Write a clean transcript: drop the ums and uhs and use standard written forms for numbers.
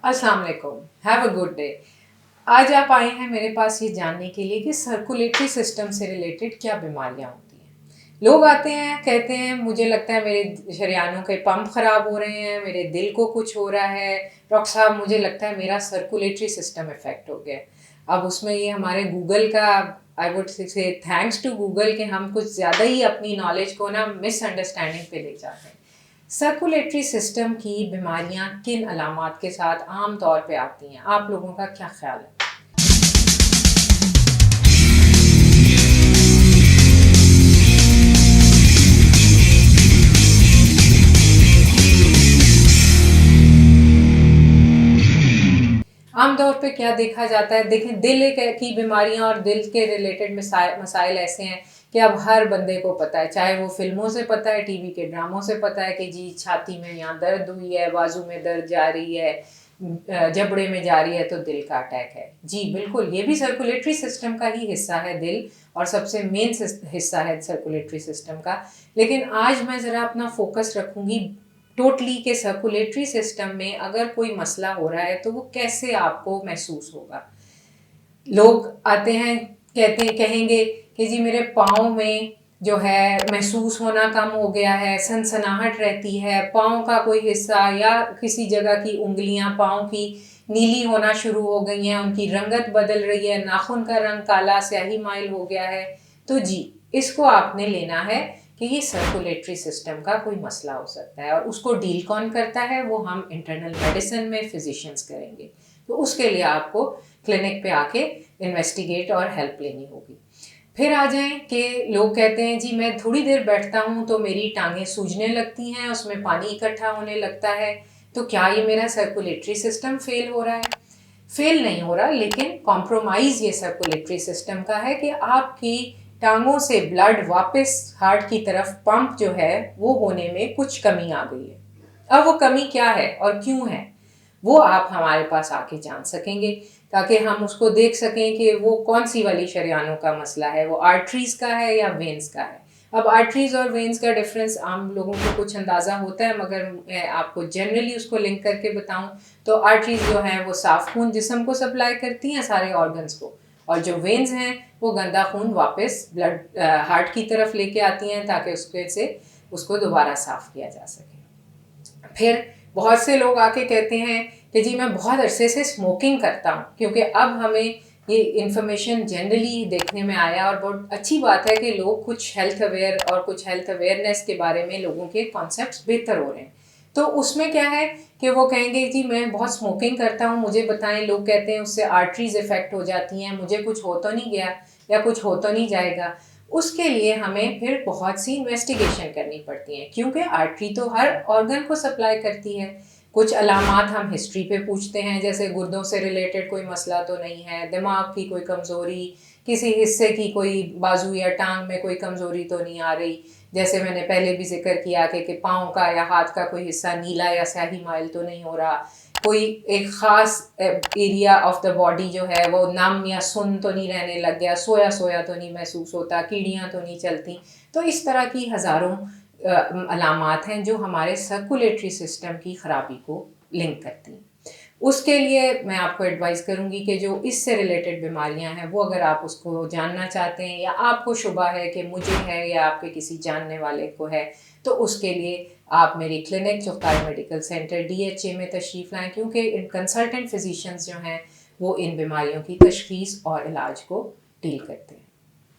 अस्सलाम वालेकुम, have a good day. आज आप आए हैं मेरे पास ये जानने के लिए कि सर्कुलेटरी सिस्टम से रिलेटेड क्या बीमारियां होती हैं। लोग आते हैं, कहते हैं मुझे लगता है मेरे शरियानों के पंप ख़राब हो रहे हैं, मेरे दिल को कुछ हो रहा है, डॉक्टर साहब मुझे लगता है मेरा सर्कुलेटरी सिस्टम इफ़ेक्ट हो गया है। अब उसमें ये हमारे गूगल का आई वुड से थैंक्स टू गूगल कि हम कुछ ज़्यादा ही अपनी नॉलेज को ना मिसअंडरस्टैंडिंग पे ले जाते हैं। सर्कुलेटरी सिस्टम की बीमारियां किन अलामात के साथ आम तौर पे आती हैं, आप लोगों का क्या ख्याल है? आमतौर पे क्या देखा जाता है, देखें दिल की बीमारियां और दिल के रिलेटेड मसाइल ऐसे हैं कि अब हर बंदे को पता है, चाहे वो फिल्मों से पता है, टीवी के ड्रामों से पता है कि जी छाती में यहाँ दर्द हुई है, बाजू में दर्द जा रही है, जबड़े में जा रही है तो दिल का अटैक है। जी बिल्कुल, ये भी सर्कुलेटरी सिस्टम का ही हिस्सा है दिल, और सबसे मेन हिस्सा है सर्कुलेटरी सिस्टम का। लेकिन आज मैं ज़रा अपना फोकस रखूँगी टोटली के सर्कुलेटरी सिस्टम में अगर कोई मसला हो रहा है तो वो कैसे आपको महसूस होगा। लोग आते हैं, कहेंगे कि जी मेरे पाँव में जो है महसूस होना कम हो गया है, सनसनाहट रहती है, पाँव का कोई हिस्सा या किसी जगह की उंगलियां पाँव की नीली होना शुरू हो गई हैं, उनकी रंगत बदल रही है, नाखून का रंग काला स्याही माइल हो गया है, तो जी इसको आपने लेना है कि ये सर्कुलेटरी सिस्टम का कोई मसला हो सकता है। और उसको डील कौन करता है, वो हम इंटरनल मेडिसिन में फिजिशियंस करेंगे। तो उसके लिए आपको क्लिनिक पे आके इन्वेस्टिगेट और हेल्प लेनी होगी। फिर आ जाएं कि लोग कहते हैं जी मैं थोड़ी देर बैठता हूँ तो मेरी टांगें सूजने लगती हैं, उसमें पानी इकट्ठा होने लगता है, तो क्या ये मेरा सर्कुलेटरी सिस्टम फेल हो रहा है? फेल नहीं हो रहा, लेकिन कॉम्प्रोमाइज़ ये सर्कुलेटरी सिस्टम का है कि आपकी टांगों से ब्लड वापस हार्ट की तरफ पंप जो है वो होने में कुछ कमी आ गई है। अब वो कमी क्या है और क्यों है, वो आप हमारे पास आके जान सकेंगे, ताकि हम उसको देख सकें कि वो कौन सी वाली शरियानों का मसला है, वो आर्टरीज़ का है या वेन्स का है। अब आर्टरीज़ और वेन्स का डिफरेंस आम लोगों को कुछ अंदाज़ा होता है, मगर मैं आपको जनरली उसको लिंक करके बताऊं तो आर्टरीज़ जो हैं वो साफ़ खून जिस्म को सप्लाई करती हैं, सारे ऑर्गन्स को, और जो वेन्स हैं वो गंदा खून वापस ब्लड हार्ट की तरफ लेके आती हैं ताकि उसके से उसको दोबारा साफ़ किया जा सके। फिर बहुत से लोग आके कहते हैं कि जी मैं बहुत अरसे से स्मोकिंग करता हूँ, क्योंकि अब हमें ये इन्फॉर्मेशन जनरली देखने में आया और बहुत अच्छी बात है कि लोग कुछ हेल्थ अवेयर और कुछ हेल्थ अवेयरनेस के बारे में लोगों के कॉन्सेप्ट्स बेहतर हो रहे हैं। तो उसमें क्या है कि वो कहेंगे जी मैं बहुत स्मोकिंग करता हूँ, मुझे बताएं, लोग कहते हैं उससे आर्टरीज इफेक्ट हो जाती हैं, मुझे कुछ हो तो नहीं गया या कुछ हो तो नहीं जाएगा। उसके लिए हमें फिर बहुत सी इन्वेस्टिगेशन करनी पड़ती है, क्योंकि आर्टरी तो हर ऑर्गन को सप्लाई करती है। कुछ अलामात हम हिस्ट्री पे पूछते हैं, जैसे गुर्दों से रिलेटेड कोई मसला तो नहीं है, दिमाग की कोई कमज़ोरी, किसी हिस्से की कोई बाजू या टांग में कोई कमज़ोरी तो नहीं आ रही, जैसे मैंने पहले भी जिक्र किया कि पाँव का या हाथ का कोई हिस्सा नीला या स्याही माइल तो नहीं हो रहा, कोई एक ख़ास एरिया ऑफ द बॉडी जो है वो नम या सुन तो नहीं रहने लग गया, सोया सोया तो नहीं महसूस होता, कीड़ियाँ तो नहीं चलती। तो इस तरह की हज़ारों अलामात हैं जो हमारे सर्कुलेटरी सिस्टम की ख़राबी को लिंक करती हैं। उसके लिए मैं आपको एडवाइस करूंगी कि जो इससे रिलेटेड बीमारियां हैं वो अगर आप उसको जानना चाहते हैं या आपको शुबा है कि मुझे है या आपके किसी जानने वाले को है, तो उसके लिए आप मेरी क्लिनिक ज़ुफ़्तार मेडिकल सेंटर DHA में तशरीफ़ लाएँ, क्योंकि इन कंसल्टेंट फिजिशियंस जो हैं वो इन बीमारियों की तशख़ीस और इलाज को डील करते हैं।